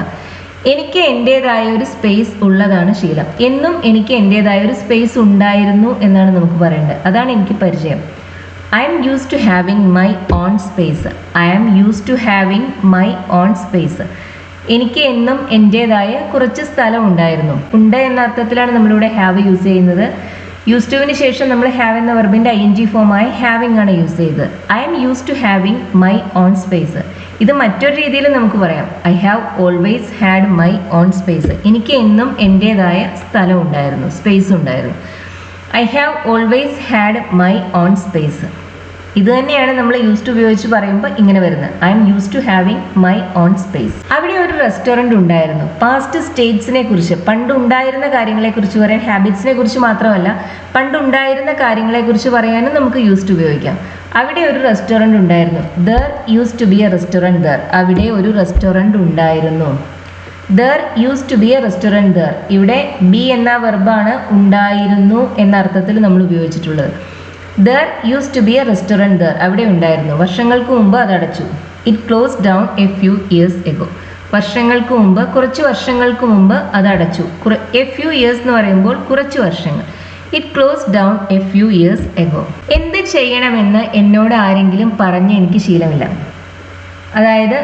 എനിക്ക് എൻ്റേതായ ഒരു സ്പേസ് ഉള്ളതാണ് ശീലം. എന്നും എനിക്ക് എൻ്റേതായ ഒരു സ്പേസ് ഉണ്ടായിരുന്നു എന്നാണ് നമുക്ക് പറയേണ്ടത്. അതാണ് എനിക്ക് പരിചയം. I am use to having my on space. I am use to having my on space. എനിക്ക് എന്നും എൻ്റേതായ കുറച്ച് സ്ഥലം ഉണ്ടായിരുന്നു. ഉണ്ട് എന്ന അർത്ഥത്തിലാണ് നമ്മളിവിടെ ഹാവ് യൂസ് ചെയ്യുന്നത്. യൂസ് ടുവിന് ശേഷം നമ്മൾ ഹാവ് എന്ന വെർബിൻ്റെ ING ഫോമായി ഹാവിങ് ആണ് യൂസ് ചെയ്തത്. I am use to having my on space. ഇത് മറ്റൊരു രീതിയിൽ നമുക്ക് പറയാം. I have always had my own space. എനിക്ക് എന്നും എൻ്റേതായ സ്ഥലം ഉണ്ടായിരുന്നു, സ്പേസ് ഉണ്ടായിരുന്നു. ഐ have always had my own space. ഇത് തന്നെയാണ് നമ്മൾ യൂസ് ടു ഉപയോഗിച്ച് പറയുമ്പോൾ ഇങ്ങനെ വരുന്നത്. I am use to having my on space. അവിടെ ഒരു റെസ്റ്റോറൻറ്റ് ഉണ്ടായിരുന്നു. പാസ്റ്റ് സ്റ്റേറ്റ്സിനെ കുറിച്ച്, പണ്ടുണ്ടായിരുന്ന കാര്യങ്ങളെക്കുറിച്ച് പറയാൻ, ഹാബിറ്റ്സിനെ കുറിച്ച് മാത്രമല്ല പണ്ടുണ്ടായിരുന്ന കാര്യങ്ങളെക്കുറിച്ച് പറയാനും നമുക്ക് യൂസ് ടു ഉപയോഗിക്കാം. അവിടെ ഒരു റെസ്റ്റോറൻറ്റ് ഉണ്ടായിരുന്നു. There used to be a restaurant there. അവിടെ ഒരു റെസ്റ്റോറൻറ്റ് ഉണ്ടായിരുന്നു. There used to be a restaurant there. ഇവിടെ ബി എന്ന വെർബാണ് ഉണ്ടായിരുന്നു എന്ന അർത്ഥത്തിൽ നമ്മൾ ഉപയോഗിച്ചിട്ടുള്ളത്. There used to be a restaurant there. അവിടെ ഉണ്ടായിരുന്നു. വർഷങ്ങൾക്ക് മുമ്പ് അത് അടച്ചു. It close down a few years ago. വർഷങ്ങൾക്ക് മുമ്പ്, കുറച്ച് വർഷങ്ങൾക്ക് മുമ്പ് അത് അടച്ചു. എ ഫ്യൂ ഇയേഴ്സ് എന്ന് പറയുമ്പോൾ കുറച്ച് വർഷങ്ങൾ. It close down a few years ago. എന്ത് ചെയ്യണമെന്ന് എന്നോട് ആരെങ്കിലും പറഞ്ഞ് എനിക്ക് ശീലമില്ല. അതായത്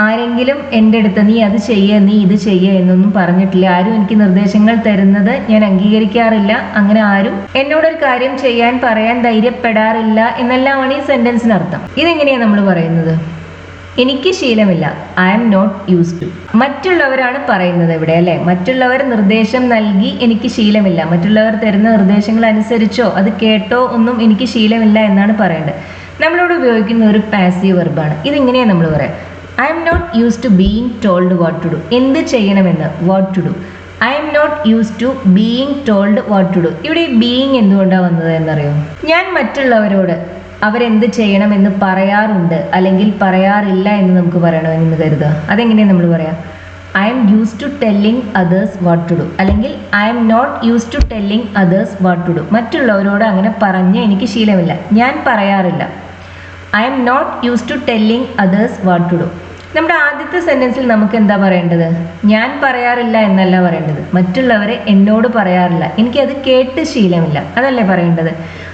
ആരെങ്കിലും എൻ്റെ അടുത്ത് നീ അത് ചെയ്യുക, നീ ഇത് ചെയ്യുക എന്നൊന്നും പറഞ്ഞിട്ടില്ല. ആരും എനിക്ക് നിർദ്ദേശങ്ങൾ തരുന്നത് ഞാൻ അംഗീകരിക്കാറില്ല. അങ്ങനെ ആരും എന്നോടൊരു കാര്യം ചെയ്യാൻ പറയാൻ ധൈര്യപ്പെടാറില്ല എന്നെല്ലാമാണ് ഈ സെന്റൻസിനർത്ഥം. ഇതെങ്ങനെയാണ് നമ്മൾ പറയുന്നത്? എനിക്ക് ശീലമില്ല. I am not use to. മറ്റുള്ളവരാണ് പറയുന്നത് ഇവിടെ, അല്ലേ? മറ്റുള്ളവർ നിർദ്ദേശം നൽകി എനിക്ക് ശീലമില്ല. മറ്റുള്ളവർ തരുന്ന നിർദ്ദേശങ്ങൾ അനുസരിച്ചോ അത് കേട്ടോ ഒന്നും എനിക്ക് ശീലമില്ല എന്നാണ് പറയേണ്ടത്. നമ്മളിവിടെ ഉപയോഗിക്കുന്ന ഒരു പാസീവ് വെർബാണ്. ഇതിങ്ങനെയാണ് നമ്മൾ പറയാം. I am not use to being told what to do. എന്ത് ചെയ്യണമെന്ന്, what to do. I am not use to being told what to do. ഇവിടെ ഈ ബീയിങ് എന്തുകൊണ്ടാണ് വന്നത് എന്നറിയോ? ഞാൻ മറ്റുള്ളവരോട് അവരെന്ത് ചെയ്യണമെന്ന് പറയാറുണ്ട് അല്ലെങ്കിൽ പറയാറില്ല എന്ന് നമുക്ക് പറയണമെന്ന് കരുതുക. അതെങ്ങനെയാണ് നമ്മൾ പറയാം? I am use to telling others what to do, അല്ലെങ്കിൽ I am not use to telling others what to do. മറ്റുള്ളവരോട് അങ്ങനെ പറഞ്ഞ് എനിക്ക് ശീലമില്ല. ഞാൻ പറയാറില്ല. I am not use to telling others what to do. നമ്മുടെ ആദ്യത്തെ സെൻറ്റൻസിൽ നമുക്ക് എന്താ പറയേണ്ടത്? ഞാൻ പറയാറില്ല എന്നല്ല പറയേണ്ടത്. മറ്റുള്ളവരെ എന്നോട് പറയാറില്ല, എനിക്കത് കേട്ട് ശീലമില്ല, അതല്ലേ പറയേണ്ടത്.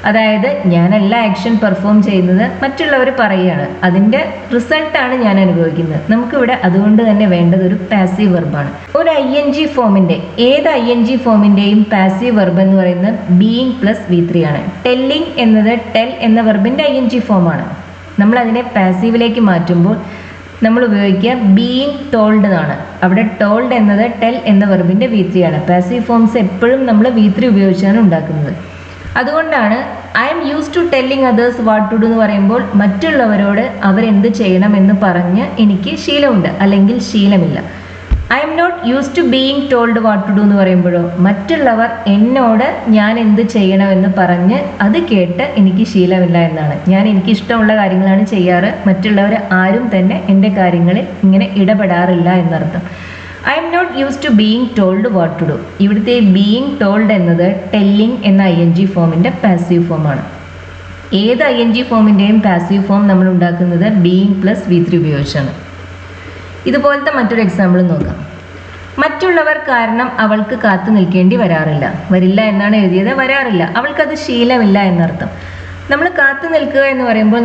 അതായത് ഞാനല്ല ആക്ഷൻ പെർഫോം ചെയ്യുന്നത്, മറ്റുള്ളവർ പറയുകയാണ്, അതിൻ്റെ റിസൾട്ടാണ് ഞാൻ അനുഭവിക്കുന്നത്. നമുക്കിവിടെ അതുകൊണ്ട് തന്നെ വേണ്ടത് ഒരു പാസീവ് വെർബാണ്. ഒരു ING ഫോമിൻ്റെ, ഏത് ING ഫോമിൻ്റെയും പാസീവ് വെർബ് എന്ന് പറയുന്നത് ബീയിങ് പ്ലസ് V3 ആണ്. ടെല്ലിങ് എന്നത് ടെൽ എന്ന വെർബിൻ്റെ ING ഫോമാണ്. നമ്മൾ അതിനെ പാസീവിലേക്ക് മാറ്റുമ്പോൾ നമ്മൾ ഉപയോഗിക്കുക ബീയിങ് ടോൾഡ് എന്നാണ്. അവിടെ ടോൾഡ് എന്നത് ടെൽ എന്ന വെർബിൻ്റെ V3 ആണ്. പാസീവ് ഫോംസ് എപ്പോഴും നമ്മൾ V3 ഉപയോഗിച്ചാണ് ഉണ്ടാക്കുന്നത്. അതുകൊണ്ടാണ് I am use to telling others what to do എന്ന് പറയുമ്പോൾ മറ്റുള്ളവരോട് അവരെന്ത് ചെയ്യണം എന്ന് പറഞ്ഞ് എനിക്ക് ശീലമുണ്ട് അല്ലെങ്കിൽ ശീലമില്ല. I am not use to being told what to do എന്ന് പറയുമ്പോഴോ മറ്റുള്ളവർ എന്നോട് ഞാൻ എന്ത് ചെയ്യണമെന്ന് പറഞ്ഞ് അത് കേട്ട് എനിക്ക് ശീലമില്ല എന്നാണ്. ഞാൻ എനിക്ക് ഇഷ്ടമുള്ള കാര്യങ്ങളാണ് ചെയ്യാറ്, മറ്റുള്ളവർ ആരും തന്നെ എൻ്റെ കാര്യങ്ങളിൽ ഇങ്ങനെ ഇടപെടാറില്ല എന്നർത്ഥം. I am not use to being told what to do. ഇവിടുത്തെ ബീയിങ് ടോൾഡ് എന്നത് ടെല്ലിങ് എന്ന ING ഫോമിൻ്റെ പാസീവ് ഫോമാണ്. ഏത് ING ഫോമിൻ്റെയും പാസീവ് ഫോം നമ്മൾ ഉണ്ടാക്കുന്നത് ബീയിങ് പ്ലസ് V3 ഉപയോഗിച്ചാണ്. ഇതുപോലത്തെ മറ്റൊരു എക്സാമ്പിൾ നോക്കാം. മറ്റുള്ളവർ കാരണം അവൾക്ക് കാത്തു നിൽക്കേണ്ടി വരാറില്ല. വരില്ല എന്നാണ് എഴുതിയത്, വരാറില്ല. അവൾക്കത് ശീലമില്ല എന്നർത്ഥം. നമ്മൾ കാത്തു നിൽക്കുക എന്ന് പറയുമ്പോൾ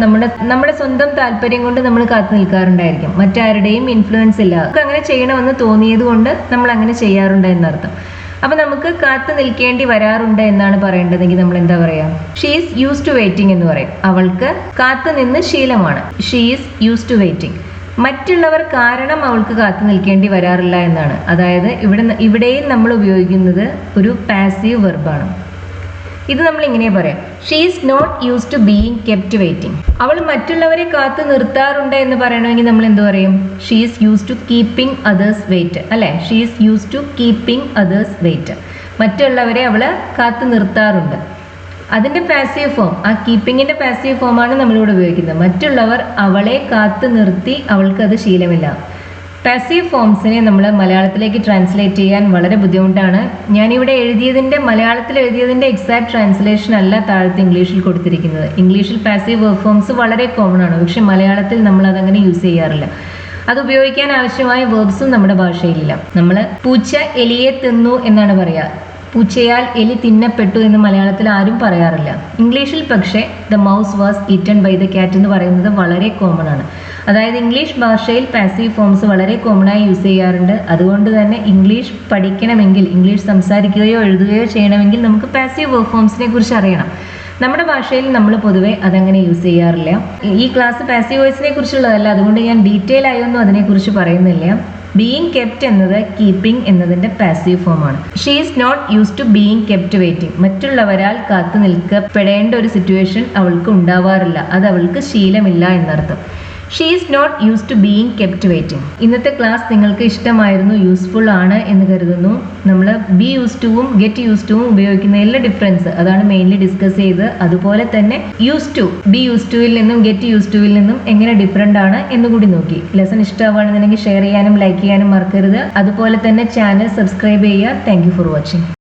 നമ്മുടെ സ്വന്തം താല്പര്യം കൊണ്ട് നമ്മൾ കാത്തു നിൽക്കാറുണ്ടായിരിക്കും. മറ്റാരുടെയും ഇൻഫ്ലുവൻസ് ഇല്ല. നമുക്ക് അങ്ങനെ ചെയ്യണമെന്ന് തോന്നിയത് കൊണ്ട് നമ്മൾ അങ്ങനെ ചെയ്യാറുണ്ട് എന്നർത്ഥം. അപ്പം നമുക്ക് കാത്തു നിൽക്കേണ്ടി വരാറുണ്ട് എന്നാണ് പറയേണ്ടതെങ്കിൽ നമ്മൾ എന്താ പറയാ? She is use to waiting എന്ന് പറയും. അവൾക്ക് കാത്തു നിന്ന് ശീലമാണ്. She is use to waiting. മറ്റുള്ളവർ കാരണം അവൾക്ക് കാത്തു നിൽക്കേണ്ടി വരാറില്ല എന്നാണ്. അതായത് ഇവിടെയും നമ്മൾ ഉപയോഗിക്കുന്നത് ഒരു പാസീവ് വെർബാണ്. ഇത് നമ്മൾ ഇങ്ങനെ പറയാം. She is not use to being kept waiting. അവൾ മറ്റുള്ളവരെ കാത്തു നിർത്താറുണ്ട് എന്ന് പറയണമെങ്കിൽ നമ്മൾ എന്ത് പറയും? She is use to keeping others wait, അല്ലേ? She is use to keeping others wait. മറ്റുള്ളവരെ അവൾ കാത്തു നിർത്താറുണ്ട്. അതിൻ്റെ പാസീവ് ഫോം, ആ കീപ്പിങ്ങിൻ്റെ പാസീവ് ഫോമാണ് നമ്മളിവിടെ ഉപയോഗിക്കുന്നത്. മറ്റുള്ളവർ അവളെ കാത്തു നിർത്തി അവൾക്കത് ശീലമില്ല. പാസീവ് ഫോംസിനെ നമ്മൾ മലയാളത്തിലേക്ക് ട്രാൻസ്ലേറ്റ് ചെയ്യാൻ വളരെ ബുദ്ധിമുട്ടാണ്. ഞാനിവിടെ മലയാളത്തിൽ എഴുതിയതിൻ്റെ എക്സാക്ട് ട്രാൻസ്ലേഷൻ അല്ല താഴത്ത് ഇംഗ്ലീഷിൽ കൊടുത്തിരിക്കുന്നത്. ഇംഗ്ലീഷിൽ പാസീവ് വെർബ് ഫോംസ് വളരെ കോമൺ ആണ്, പക്ഷെ മലയാളത്തിൽ നമ്മൾ അതങ്ങനെ യൂസ് ചെയ്യാറില്ല. അത് ഉപയോഗിക്കാൻ ആവശ്യമായ വേർബ്സും നമ്മുടെ ഭാഷയിലില്ല. നമ്മൾ പൂച്ച എലിയെ തിന്നു എന്നാണ് പറയുക. പൂച്ചയാൽ എലി തിന്നപ്പെട്ടു എന്ന് മലയാളത്തിൽ ആരും പറയാറില്ല. ഇംഗ്ലീഷിൽ പക്ഷേ the mouse was eaten by the cat എന്ന് പറയുന്നത് വളരെ കോമൺ ആണ്. അതായത് ഇംഗ്ലീഷ് ഭാഷയിൽ പാസീവ് ഫോംസ് വളരെ കോമണായി യൂസ് ചെയ്യാറുണ്ട്. അതുകൊണ്ട് തന്നെ ഇംഗ്ലീഷ് പഠിക്കണമെങ്കിൽ, ഇംഗ്ലീഷ് സംസാരിക്കുകയോ എഴുതുകയോ ചെയ്യണമെങ്കിൽ നമുക്ക് പാസീവ് വെർബ് ഫോംസിനെ കുറിച്ച് അറിയണം. നമ്മുടെ ഭാഷയിൽ നമ്മൾ പൊതുവെ അതങ്ങനെ യൂസ് ചെയ്യാറില്ല. ഈ ക്ലാസ് പാസീവ് വോയിസിനെ കുറിച്ചുള്ളതല്ല, അതുകൊണ്ട് ഞാൻ ഡീറ്റെയിൽ ആയൊന്നും അതിനെക്കുറിച്ച് പറയുന്നില്ല. ബീയിങ് കെപ്റ്റ് എന്നത് കീപ്പിംഗ് എന്നതിൻ്റെ പാസീവ് ഫോമാണ്. She is not use to being kept waiting. മറ്റുള്ളവരാൽ കാത്തു നിൽക്കപ്പെടേണ്ട ഒരു സിറ്റുവേഷൻ അവൾക്ക് ഉണ്ടാവാറില്ല, അത് അവൾക്ക് ശീലമില്ല എന്നർത്ഥം. She is not use to being kept waiting. ഇന്നത്തെ ക്ലാസ് നിങ്ങൾക്ക് ഇഷ്ടമായിരുന്നു, യൂസ്ഫുൾ ആണ് എന്ന് കരുതുന്നു. നമ്മൾ ബി യൂസ് ടുവും ഗെറ്റ് യൂസ് ടുവും ഉപയോഗിക്കുന്ന എല്ലാ ഡിഫറൻസ് അതാണ് മെയിൻലി ഡിസ്കസ് ചെയ്ത്. അതുപോലെ തന്നെ യൂസ് ടു ബി യൂസ് ടുവിൽ നിന്നും ഗെറ്റ് യൂസ് ടുവിൽ നിന്നും എങ്ങനെ ഡിഫറെന്റ് ആണ് എന്നുകൂടി നോക്കി. ലെസൺ ഇഷ്ടമാണെന്നുണ്ടെങ്കിൽ ഷെയർ ചെയ്യാനും ലൈക്ക് ചെയ്യാനും മറക്കരുത്. അതുപോലെ തന്നെ ചാനൽ സബ്സ്ക്രൈബ് ചെയ്യുക. Thank you for watching.